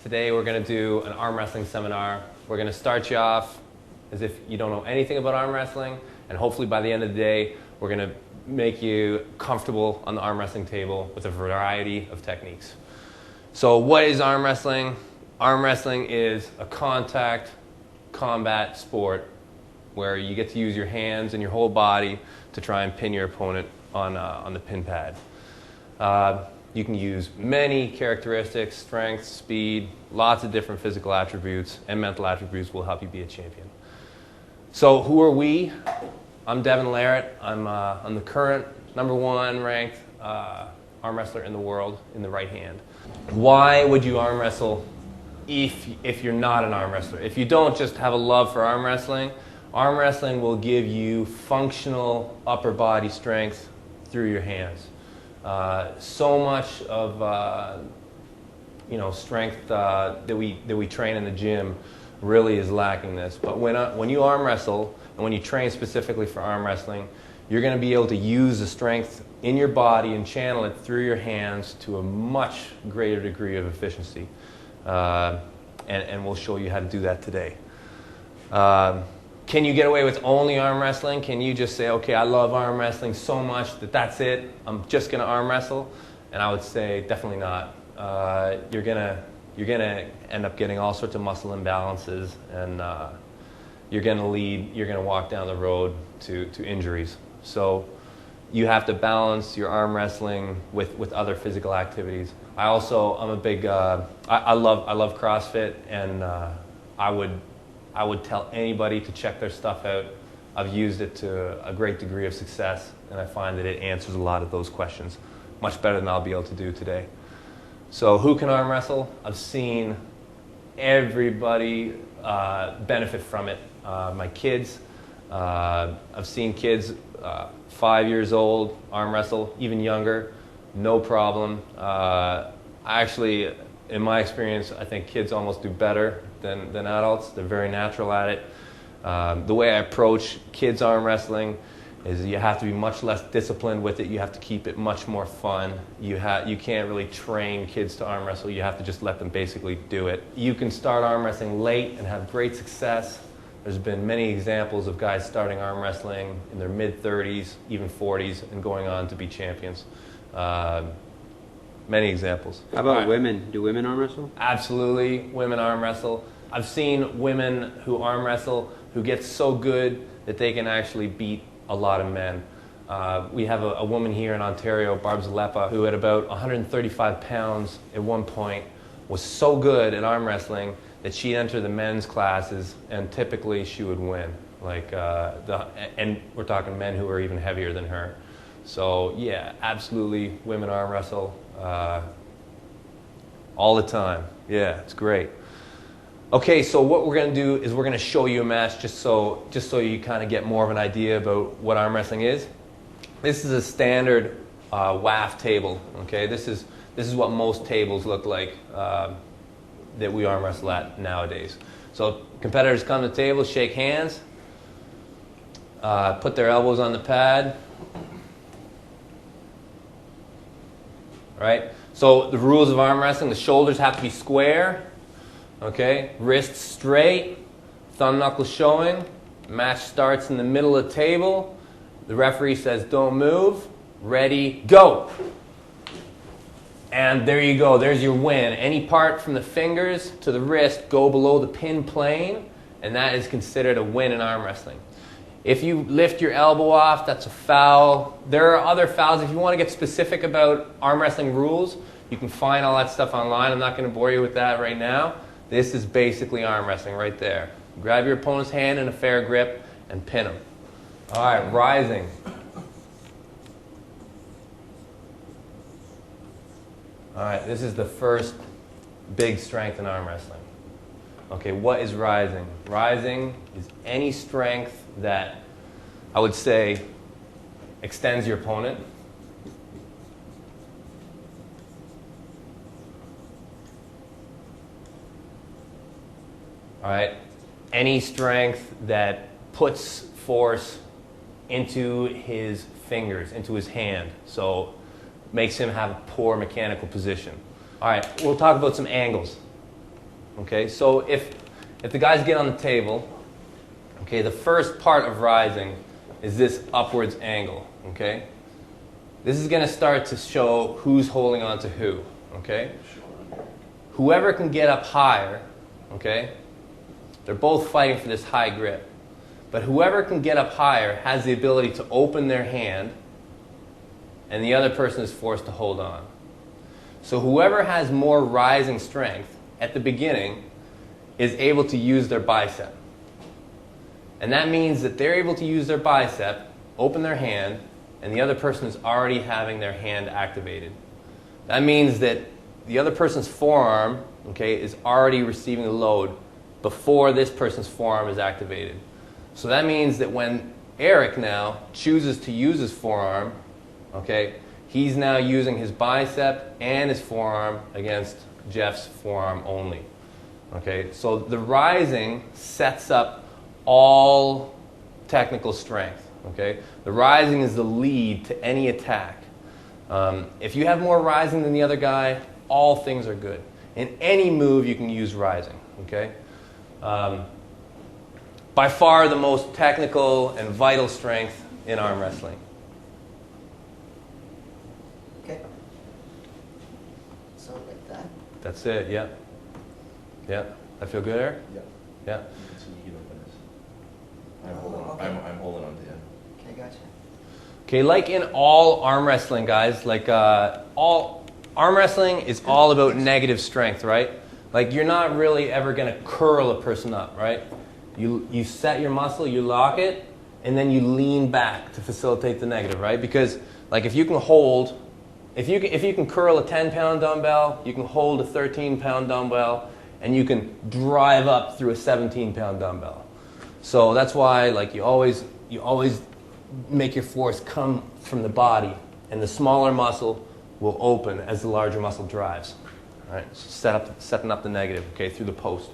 Today we're going to do an arm wrestling seminar. We're going to start you off as if you don't know anything about arm wrestling, and hopefully by the end of the day we're going to make you comfortable on the arm wrestling table with a variety of techniques. So what is arm wrestling? Arm wrestling is a contact combat sport where you get to use your hands and your whole body to try and pin your opponent on the pin pad. You can use many characteristics, strength, speed, lots of different physical attributes and mental attributes will help you be a champion. So who are we? I'm Devin Larratt. I'm the current #1 ranked arm wrestler in the world in the right hand. Why would you arm wrestle if you're not an arm wrestler? If you don't just have a love for arm wrestling will give you functional upper body strength through your hands. So much of strength that we train in the gym really is lacking this. But when you arm wrestle and when you train specifically for arm wrestling, you're going to be able to use the strength in your body and channel it through your hands to a much greater degree of efficiency. And we'll show you how to do that today. Can you get away with only arm wrestling? Can you just say, okay, I love arm wrestling so much that that's it, I'm just going to arm wrestle? And I would say definitely not. You're gonna end up getting all sorts of muscle imbalances, and you're gonna walk down the road to injuries. So you have to balance your arm wrestling with other physical activities. I'm a big, I love CrossFit, and I would tell anybody to check their stuff out. I've used it to a great degree of success, and I find that it answers a lot of those questions much better than I'll be able to do today. So who can arm wrestle? I've seen everybody benefit from it. My kids, I've seen kids 5 years old arm wrestle, even younger, no problem. Actually, in my experience, I think kids almost do better than adults. They're very natural at it. The way I approach kids arm wrestling is you have to be much less disciplined with it. You have to keep it much more fun. You can't really train kids to arm wrestle. You have to just let them basically do it. You can start arm wrestling late and have great success. There's been many examples of guys starting arm wrestling in their mid-30s, even 40s, and going on to be champions. Many examples. How about women? Do women arm wrestle? Absolutely, women arm wrestle. I've seen women who arm wrestle who get so good that they can actually beat a lot of men. We have a woman here in Ontario, Barb Zalepa, who at about 135 pounds at one point was so good at arm wrestling that she'd enter the men's classes and typically she would win. And we're talking men who are even heavier than her. So yeah, absolutely, women arm wrestle all the time. Yeah, it's great. Okay, so what we're going to do is we're going to show you a match just so you kind of get more of an idea about what arm wrestling is. This is a standard WAF table. Okay, this is what most tables look like that we arm wrestle at nowadays. So competitors come to the table, shake hands, put their elbows on the pad. Right? So the rules of arm wrestling: the shoulders have to be square, okay? Wrists straight, thumb knuckles showing. Match starts in the middle of the table. The referee says, "Don't move. Ready, go." And there you go. There's your win. Any part from the fingers to the wrist go below the pin plane, and that is considered a win in arm wrestling. If you lift your elbow off, that's a foul. There are other fouls. If you want to get specific about arm wrestling rules, you can find all that stuff online. I'm not going to bore you with that right now. This is basically arm wrestling right there. Grab your opponent's hand in a fair grip and pin him. All right, rising. All right, this is the first big strength in arm wrestling. Okay, what is rising? Rising is any strength that I would say extends your opponent. All right, any strength that puts force into his fingers, into his hand, so makes him have a poor mechanical position. All right, we'll talk about some angles. Okay, so if the guys get on the table, okay, the first part of rising is this upwards angle. Okay, this is going to start to show who's holding on to who. Okay, whoever can get up higher, okay, they're both fighting for this high grip, but whoever can get up higher has the ability to open their hand, and the other person is forced to hold on. So whoever has more rising strength at the beginning is able to use their bicep. And that means that they're able to use their bicep, open their hand, and the other person is already having their hand activated. That means that the other person's forearm, okay, is already receiving the load before this person's forearm is activated. So that means that when Eric now chooses to use his forearm, okay, he's now using his bicep and his forearm against Jeff's forearm only. Okay, so the rising sets up all technical strength. Okay, the rising is the lead to any attack. If you have more rising than the other guy, all things are good. In any move, you can use rising. Okay, by far the most technical and vital strength in arm wrestling. Okay. So like that. That's it. Yeah. Yeah. I feel good, Eric? Yeah. Yeah. You can see the heat open this. Okay. I'm holding on to you. Okay, gotcha. Okay, like in all arm wrestling, guys, like all arm wrestling is all about negative strength, right? Like you're not really ever going to curl a person up, right? You set your muscle, you lock it, and then you lean back to facilitate the negative, right? Because like if you can hold, if you can curl a 10-pound dumbbell, you can hold a 13-pound dumbbell, and you can drive up through a 17-pound dumbbell. So that's why like you always make your force come from the body, and the smaller muscle will open as the larger muscle drives. All right, so setting up the negative, okay, through the post.